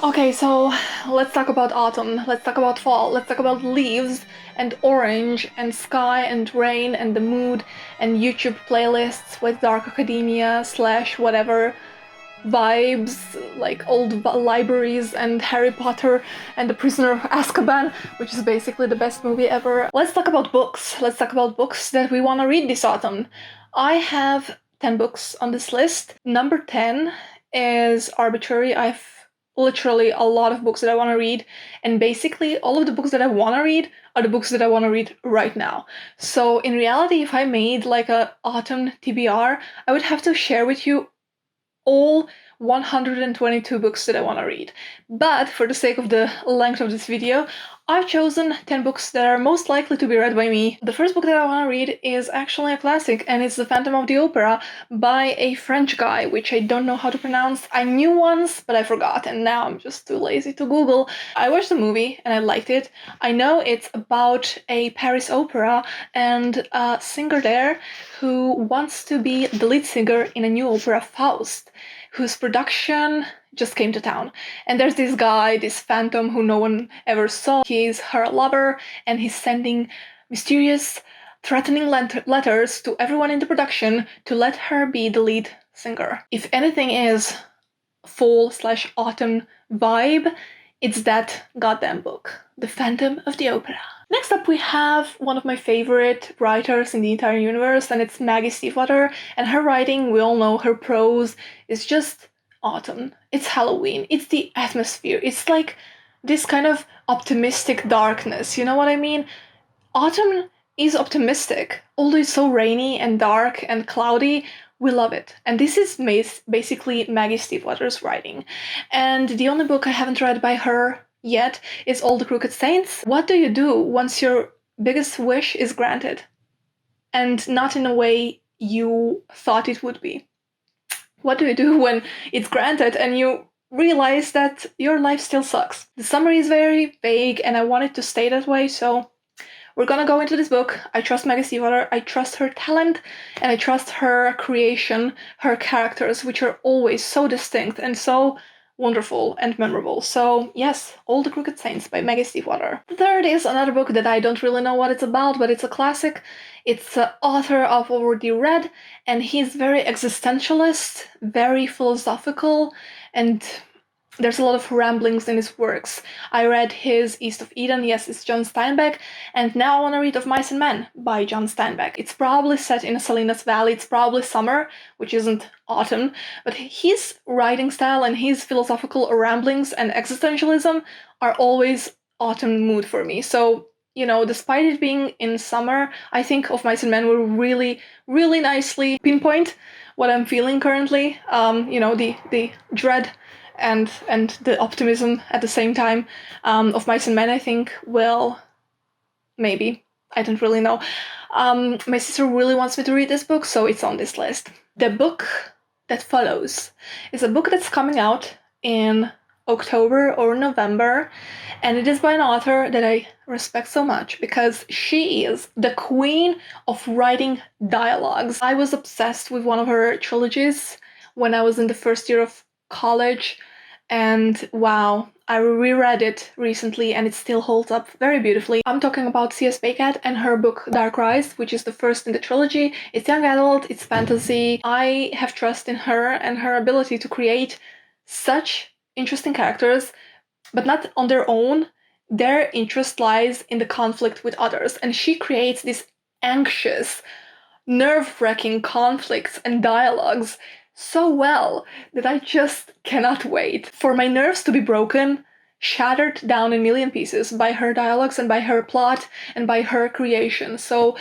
Okay, so let's talk about autumn, let's talk about fall, let's talk about leaves and orange and sky and rain and the mood and YouTube playlists with dark academia slash whatever vibes, like old libraries and Harry Potter and the Prisoner of Azkaban, which is basically the best movie ever. Let's talk about books. Let's talk about books that we want to read this autumn. I have 10 books on this list. Number 10 is arbitrary. I've literally a lot of books that I want to read, and basically all of the books that I want to read are the books that I want to read right now. So in reality, if I made like a autumn TBR, I would have to share with you all 122 books that I want to read. But for the sake of the length of this video, I've chosen 10 books that are most likely to be read by me. The first book that I want to read is actually a classic, and it's The Phantom of the Opera by a French guy, which I don't know how to pronounce. I knew once, but I forgot, and now I'm just too lazy to Google. I watched the movie, and I liked it. I know it's about a Paris opera and a singer there who wants to be the lead singer in a new opera, Faust, whose production just came to town. And there's this guy, this phantom who no one ever saw. He's her lover, and he's sending mysterious, threatening letters to everyone in the production to let her be the lead singer. If anything is fall/autumn vibe, it's that goddamn book, The Phantom of the Opera. Next up, we have one of my favorite writers in the entire universe, and it's Maggie Stiefvater. And her writing, we all know her prose is just autumn. It's Halloween. It's the atmosphere. It's like this kind of optimistic darkness. You know what I mean? Autumn is optimistic. Although it's so rainy and dark and cloudy, we love it. And this is basically Maggie Stiefvater's writing. And the only book I haven't read by her yet is All the Crooked Saints. What do you do once your biggest wish is granted? And not in a way you thought it would be. What do you do when it's granted and you realize that your life still sucks? The summary is very vague, and I want it to stay that way, so we're gonna go into this book. I trust Maggie Stiefvater, I trust her talent, and I trust her creation, her characters, which are always so distinct and so wonderful and memorable. So yes, All the Crooked Saints by Maggie Stiefvater. The third is another book that I don't really know what it's about, but it's a classic. It's the author I've already read, and he's very existentialist, very philosophical, and there's a lot of ramblings in his works. I read his East of Eden, yes, it's John Steinbeck, and now I want to read Of Mice and Men by John Steinbeck. It's probably set in Salinas Valley, it's probably summer, which isn't autumn, but his writing style and his philosophical ramblings and existentialism are always autumn mood for me. So, you know, despite it being in summer, I think Of Mice and Men will really, really nicely pinpoint what I'm feeling currently. You know, the dread and the optimism at the same time. Of Mice and Men, I think, will maybe. I don't really know. My sister really wants me to read this book, so it's on this list. The book that follows is a book that's coming out in October or November, and it is by an author that I respect so much because she is the queen of writing dialogues. I was obsessed with one of her trilogies when I was in the first year of college, and wow, I reread it recently and it still holds up very beautifully. I'm talking about C.S. Baycat and her book Darkrise, which is the first in the trilogy. It's young adult, it's fantasy. I have trust in her and her ability to create such interesting characters, but not on their own. Their interest lies in the conflict with others, and she creates these anxious, nerve-wracking conflicts and dialogues so well that I just cannot wait for my nerves to be broken, shattered down in a million pieces by her dialogues and by her plot and by her creation. So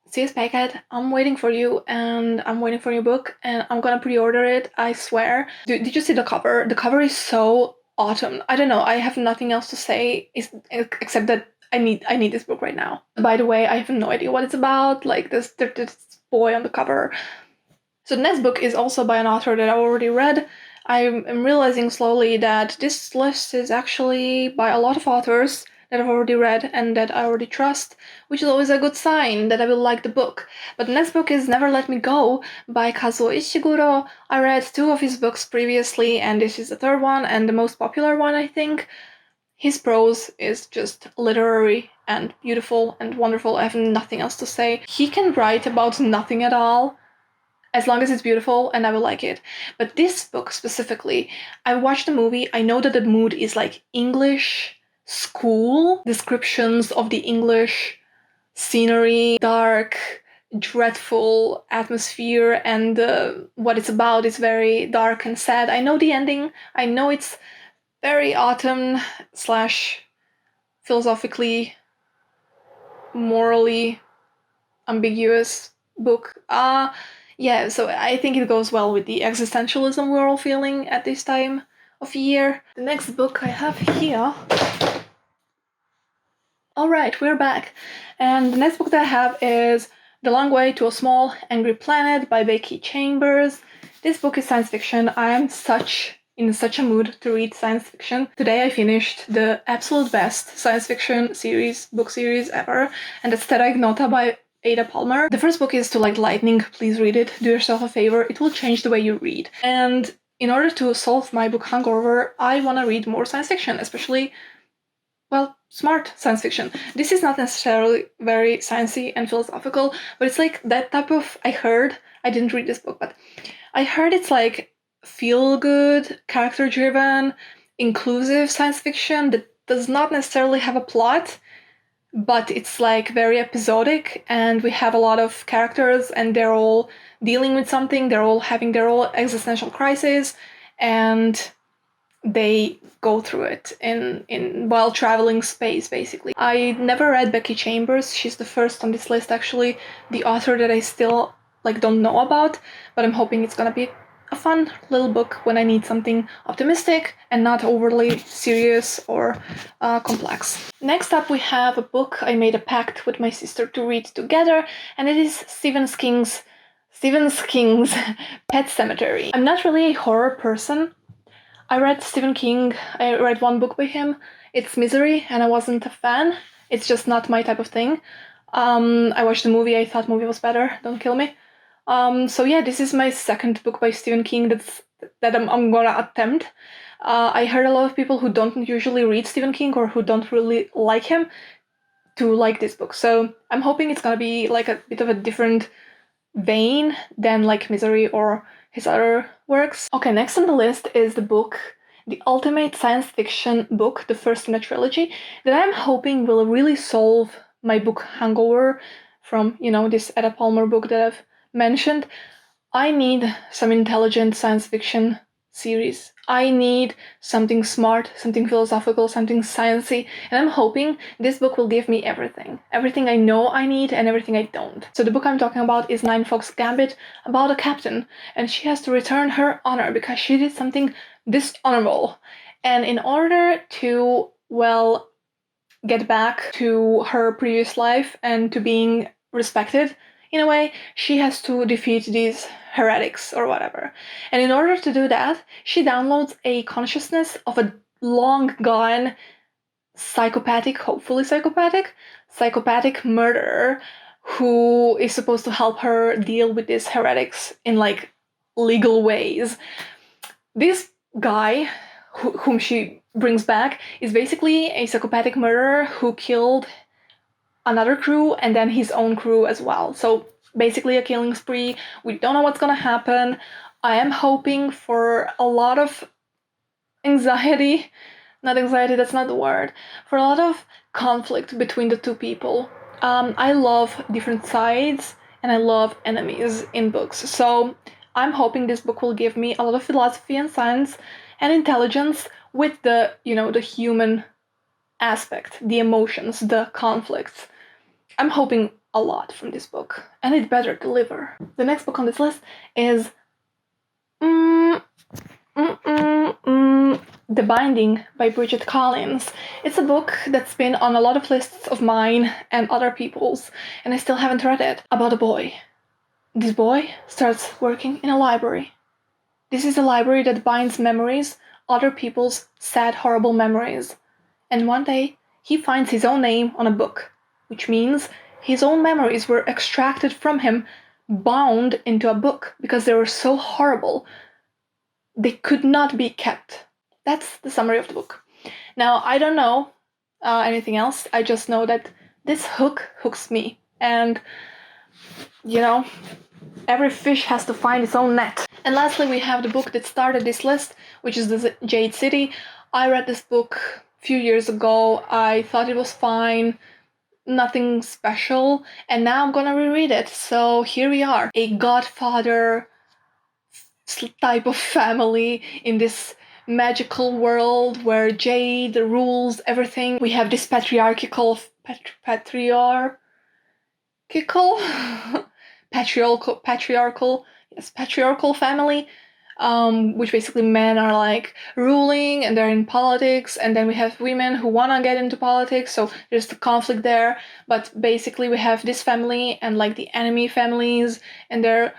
C.S. Baycat, I'm waiting for you, and I'm waiting for your book, and I'm gonna pre-order it, I swear. Did you see the cover? The cover is so autumn. I don't know, I have nothing else to say except that I need this book right now. By the way, I have no idea what it's about, like this boy on the cover. So the next book is also by an author that I already read. I am realizing slowly that this list is actually by a lot of authors that I've already read and that I already trust, which is always a good sign that I will like the book. But the next book is Never Let Me Go by Kazuo Ishiguro. I read 2 of his books previously, and this is the 3rd one and the most popular one, I think. His prose is just literary and beautiful and wonderful. I have nothing else to say. He can write about nothing at all, as long as it's beautiful, and I will like it. But this book specifically, I watched the movie, I know that the mood is like English school, descriptions of the English scenery, dark, dreadful atmosphere, and what it's about is very dark and sad. I know the ending, I know it's very autumn / philosophically, morally ambiguous book. Yeah, so I think it goes well with the existentialism we're all feeling at this time of year. The next book I have here. Alright, we're back. And the next book that I have is The Long Way to a Small Angry Planet by Becky Chambers. This book is science fiction. I am in such a mood to read science fiction. Today I finished the absolute best science fiction book series ever, and that's Terra Ignota by Ada Palmer. The first book is To Like Lightning. Please read it. Do yourself a favor. It will change the way you read. And in order to solve my book hangover, I want to read more science fiction, especially, well, smart science fiction. This is not necessarily very sciencey and philosophical, but it's like that type of, I didn't read this book, but I heard it's like feel-good, character-driven, inclusive science fiction that does not necessarily have a plot, but it's like very episodic, and we have a lot of characters and they're all dealing with something, they're all having their own existential crisis, and they go through it in while traveling space, basically. I never read Becky Chambers. She's the first on this list, actually, the author that I still don't know about, but I'm hoping it's gonna be a fun little book when I need something optimistic and not overly serious or complex. Next up, we have a book I made a pact with my sister to read together, and it is Stephen King's Pet Sematary. I'm not really a horror person. I read Stephen King, I read 1 book by him. It's Misery, and I wasn't a fan. It's just not my type of thing. I watched the movie, I thought the movie was better, don't kill me. So yeah, this is my 2nd book by Stephen King that I'm gonna attempt. I heard a lot of people who don't usually read Stephen King or who don't really like him to like this book. So I'm hoping it's gonna be like a bit of a different vein than like Misery or his other works. Okay, next on the list is the ultimate science fiction book, the first in a trilogy, that I'm hoping will really solve my book hangover from, this Ada Palmer book that I've mentioned. I need some intelligent science fiction series. I need something smart, something philosophical, something sciencey, and I'm hoping this book will give me everything. Everything I know I need and everything I don't. So the book I'm talking about is Ninefox Gambit, about a captain, and she has to return her honor because she did something dishonorable. And in order to, get back to her previous life and to being respected, in a way, she has to defeat these heretics or whatever. And in order to do that, she downloads a consciousness of a long-gone hopefully psychopathic murderer who is supposed to help her deal with these heretics in legal ways. This guy, whom she brings back, is basically a psychopathic murderer who killed another crew and then his own crew as well. So basically a killing spree. We don't know what's gonna happen. I am hoping for a lot of anxiety. Not anxiety, that's not the word. For a lot of conflict between the 2 people. I love different sides and I love enemies in books. So I'm hoping this book will give me a lot of philosophy and science and intelligence with the human aspect, the emotions, the conflicts. I'm hoping a lot from this book, and it better deliver. The next book on this list is The Binding by Bridget Collins. It's a book that's been on a lot of lists of mine and other people's, and I still haven't read it, about a boy. This boy starts working in a library. This is a library that binds memories, other people's sad, horrible memories. And one day, he finds his own name on a book, which means his own memories were extracted from him, bound into a book, because they were so horrible. They could not be kept. That's the summary of the book. Now, I don't know anything else. I just know that this hook hooks me. And, you know, every fish has to find its own net. And lastly, we have the book that started this list, which is the Jade City. I read this book a few years ago. I thought it was fine, nothing special, and now I'm gonna reread it. So here we are, a godfather type of family in this magical world where Jade rules everything. We have this patriarchal family, which basically men are like ruling and they're in politics, and then we have women who want to get into politics, so there's the conflict there. But basically we have this family and like the enemy families, and they're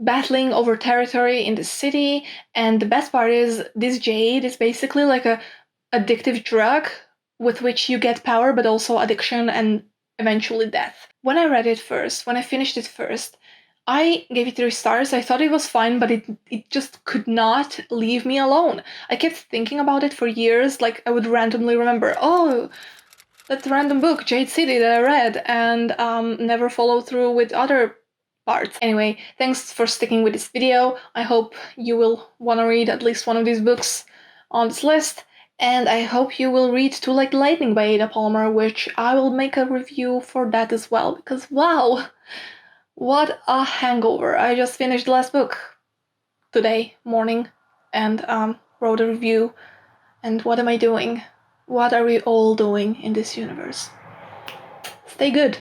battling over territory in the city. And the best part is this Jade is basically like a addictive drug with which you get power, but also addiction and eventually death. When I read it first, when I finished it first, I gave it 3 stars. I thought it was fine, but it just could not leave me alone. I kept thinking about it for years. Like, I would randomly remember, oh, that random book, Jade City, that I read, and never follow through with other parts. Anyway, thanks for sticking with this video. I hope you will want to read at least one of these books on this list. And I hope you will read To Like Lightning by Ada Palmer, which I will make a review for that as well, because wow, what a hangover. I just finished the last book today morning and wrote a review. And what am I doing? What are we all doing in this universe? Stay good.